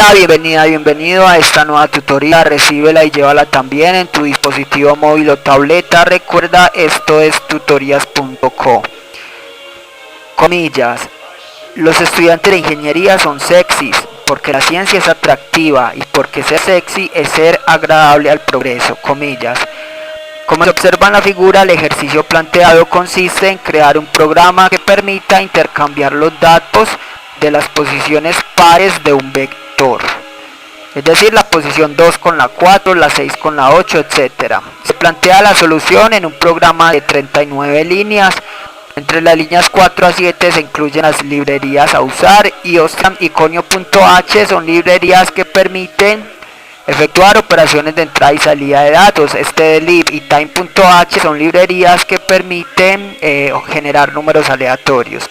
Hola, bienvenido a esta nueva tutoría. Recíbela y llévala también en tu dispositivo móvil o tableta. Recuerda, esto es tutorías.co. Comillas. Los estudiantes de ingeniería son sexys porque la ciencia es atractiva y porque ser sexy es ser agradable al progreso. Comillas. Como se observa en la figura, el ejercicio planteado consiste en crear un programa que permita intercambiar los datos de las posiciones pares de un vector, es decir, la posición 2 con la 4, la 6 con la 8, etc. Se plantea la solución en un programa de 39 líneas. Entre las líneas 4 a 7 se incluyen las librerías a usar y Ostram y Conio.h son librerías que permiten efectuar operaciones de entrada y salida de datos. Stdlib y Time.h son librerías que permiten generar números aleatorios.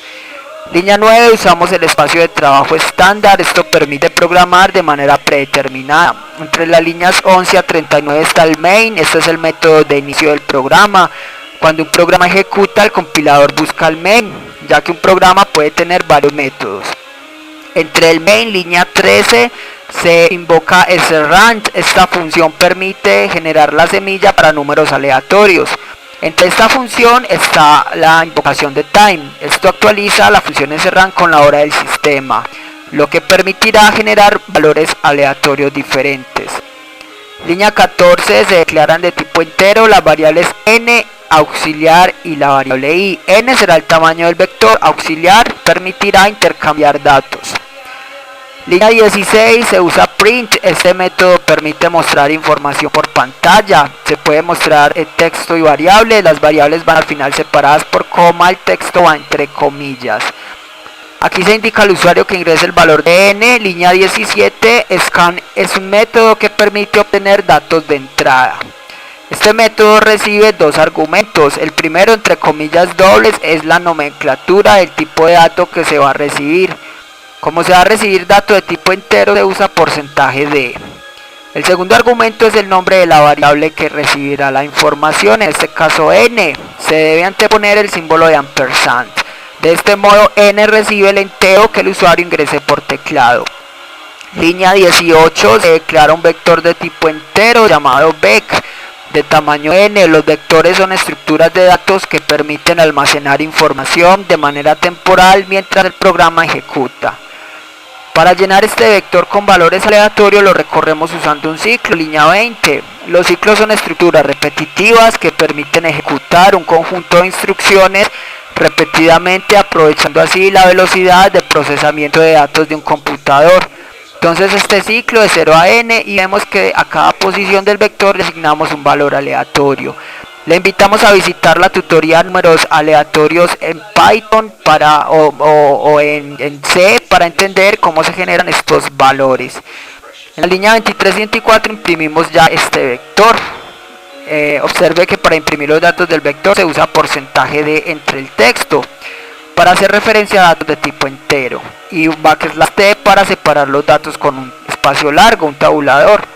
Línea 9, usamos el espacio de trabajo estándar. Esto permite programar de manera predeterminada. Entre las líneas 11 a 39 está el main. Este es el método de inicio del programa. Cuando un programa ejecuta, el compilador busca el main, ya que un programa puede tener varios métodos. Entre el main, línea 13, se invoca srand. Esta función permite generar la semilla para números aleatorios. Entre esta función está la invocación de time. Esto actualiza la función srand con la hora del sistema, lo que permitirá generar valores aleatorios diferentes. Línea 14, se declaran de tipo entero las variables n, auxiliar y la variable i. N será el tamaño del vector, auxiliar permitirá intercambiar datos. Línea 16, se usa print. Este método permite mostrar información por pantalla. Se puede mostrar el texto y variables. Las variables van al final separadas por coma, el texto va entre comillas. Aquí se indica al usuario que ingrese el valor de n. Línea 17, scan es un método que permite obtener datos de entrada. Este método recibe dos argumentos. El primero, entre comillas dobles, es la nomenclatura del tipo de dato que se va a recibir. Como se va a recibir datos de tipo entero, se usa porcentaje de. El segundo argumento es el nombre de la variable que recibirá la información, en este caso n. Se debe anteponer el símbolo de ampersand. De este modo, n recibe el entero que el usuario ingrese por teclado. Línea 18, se declara un vector de tipo entero llamado vec, de tamaño n. Los vectores son estructuras de datos que permiten almacenar información de manera temporal mientras el programa ejecuta. Para llenar este vector con valores aleatorios lo recorremos usando un ciclo. Línea 20. Los ciclos son estructuras repetitivas que permiten ejecutar un conjunto de instrucciones repetidamente, aprovechando así la velocidad de procesamiento de datos de un computador. Entonces este ciclo de 0 a n y vemos que a cada posición del vector le asignamos un valor aleatorio. Le invitamos a visitar la tutoría números aleatorios en Python o en C para entender cómo se generan estos valores. En la línea 23 y 24 imprimimos ya este vector. Observe que para imprimir los datos del vector se usa porcentaje de entre el texto para hacer referencia a datos de tipo entero y un \t para separar los datos con un espacio largo, un tabulador.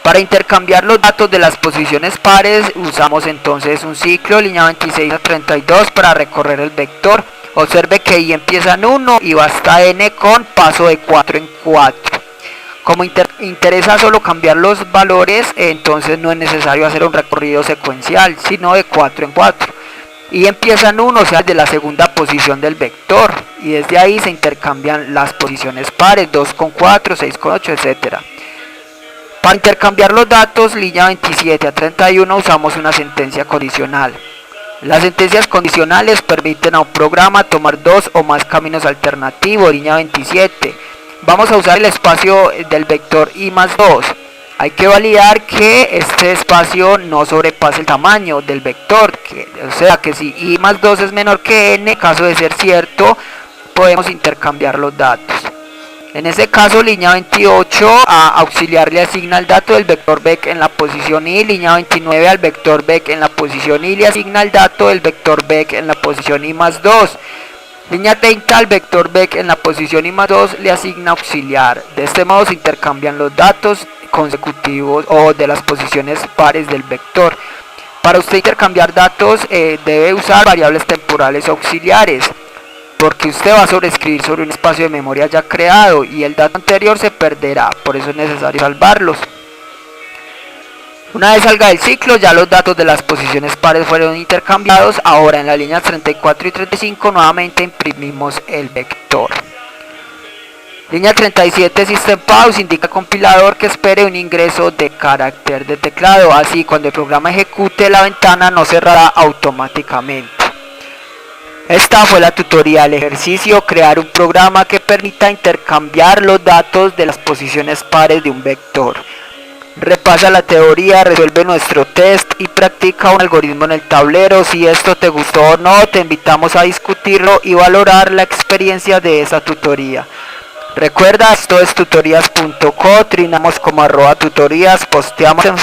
Para intercambiar los datos de las posiciones pares usamos entonces un ciclo, línea 26 a 32 para recorrer el vector. Observe que i empieza en 1 y va hasta n con paso de 4 en 4. Como interesa solo cambiar los valores, entonces no es necesario hacer un recorrido secuencial, sino de 4 en 4. Y empieza en 1, o sea, de la segunda posición del vector. Y desde ahí se intercambian las posiciones pares, 2 con 4, 6 con 8, etc. Para intercambiar los datos, línea 27 a 31, usamos una sentencia condicional. Las sentencias condicionales permiten a un programa tomar dos o más caminos alternativos. Línea 27. Vamos a usar el espacio del vector i más 2. Hay que validar que este espacio no sobrepase el tamaño del vector. O sea que si i más 2 es menor que n, en caso de ser cierto, podemos intercambiar los datos. En ese caso, línea 28, a auxiliar le asigna el dato del vector vec en la posición i. Línea 29, al vector vec en la posición i le asigna el dato del vector vec en la posición i más 2. Línea 30, al vector vec en la posición i más 2 le asigna auxiliar. De este modo se intercambian los datos consecutivos o de las posiciones pares del vector. Para usted intercambiar datos debe usar variables temporales auxiliares. porque usted va a sobreescribir sobre un espacio de memoria ya creado y el dato anterior se perderá, por eso es necesario salvarlos. Una vez salga del ciclo, ya los datos de las posiciones pares fueron intercambiados. Ahora en las líneas 34 y 35 nuevamente imprimimos el vector. Línea 37, System Pause, indica al compilador que espere un ingreso de carácter de teclado. Así, cuando el programa ejecute, la ventana no cerrará automáticamente. Esta fue la tutorial ejercicio: crear un programa que permita intercambiar los datos de las posiciones pares de un vector. Repasa la teoría, resuelve nuestro test y practica un algoritmo en el tablero. Si esto te gustó o no, te invitamos a discutirlo y valorar la experiencia de esa tutoría. Recuerda, esto es tutorías.co, trinamos como @tutorías, posteamos en